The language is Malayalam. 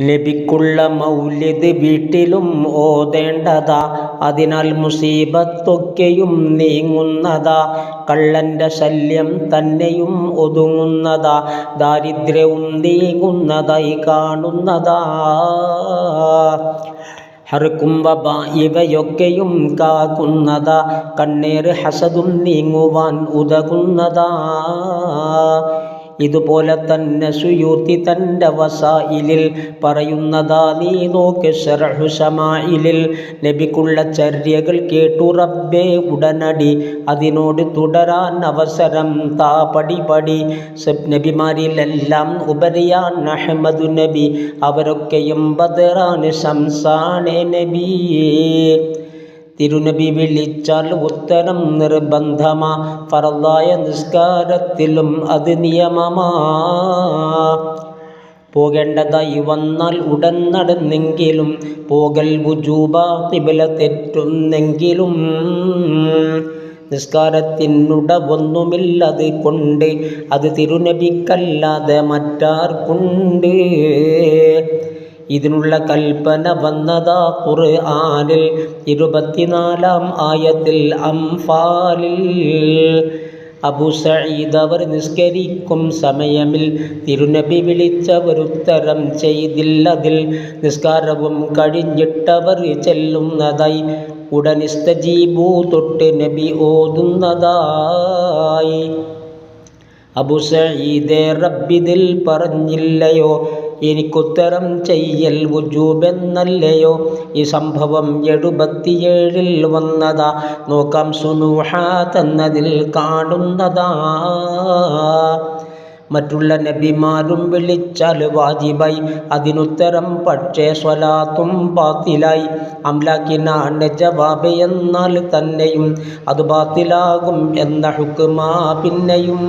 നബിക്കുള്ള മൗലിദ് വീട്ടിലും ഓതേണ്ടതാ, അതിനാൽ മുസീബത്തൊക്കെയും നീങ്ങുന്നതാ. കള്ളന്റെ ശല്യം തന്നെയും ഒതുങ്ങുന്നതാ, ദാരിദ്ര്യവും നീങ്ങുന്നതായി കാണുന്നതാ. ഹർക്കും വബ ഇവയൊക്കെയും കാക്കുന്നതാ, കണ്ണേറ് ഹസദും നീങ്ങുവാൻ ഉതകുന്നതാ. ഇതുപോലെ തന്നെ സുയൂത്തി തൻ്റെ വസായിലിൽ പറയുന്നതാ, നീ നോക്ക് ശർഹു ശമായിലിൽ. നബിക്കുള്ള ചര്യകൾ കേട്ടു റബ്ബേ ഉടനടി, അതിനോട് തുടരാൻ അവസരം താ പടി. നബിമാരിലെല്ലാം ഉപരിയാൻ അഹ്മദു നബി, അവരൊക്കെയും ബദറാണ് ശംസാണേ നബി. തിരുനബി വിളിച്ചാൽ ഉത്തരം നിർബന്ധമാ, ഫർളായ നിസ്കാരത്തിലും അത് നിയമമാ. പോകേണ്ടതായി വന്നാൽ ഉടൻ നടന്നെങ്കിലും, പോകൽ വുജൂബാ ഖിബ്ല തെറ്റുന്നെങ്കിലും. നിസ്കാരത്തിനുടവൊന്നുമില്ലത് കൊണ്ട്, അത് തിരുനബിക്കല്ലാതെ മറ്റാർക്കുണ്ട്? ഇതിനുള്ള കൽപ്പന വന്നതാ ഖുർആനിൽ 24-ാം ആയത്തിൽ അംഫാലിൽ. അബൂ സഈദ് അവർ നിസ്കരിക്കും സമയമിൽ തിരുനബി വിളിച്ചവരുത്തരം ചെയ്തില്ലതിൽ. നിസ്കാരവും കഴിഞ്ഞിട്ടവർ ചെല്ലുന്നതായി, ഉടനിസ്തജീബൂ തൊട്ട് നബി ഓതുന്നതായി. അബൂ സഈദേ റബ്ബിതിൽ പറഞ്ഞില്ലയോ, എനിക്കുത്തരം ചെയ്യൽ വുജൂബെന്നല്ലയോ? ഈ സംഭവം 77-ൽ വന്നതാ, നോക്കാം സുനൂഹാത്ത് എന്നതിൽ കാണുന്നതാ. മറ്റുള്ള നബിമാരും വിളിച്ചാൽ വാജിബായി, അതിനുത്തരം പക്ഷേ സ്വലാത്തും ബാത്തിലായി. അംലാക്കിനാണ് ജവാബ് എന്നാൽ തന്നെയും അത് ബാത്തിലാകും എന്ന ഹുക്മാ പിന്നെയും.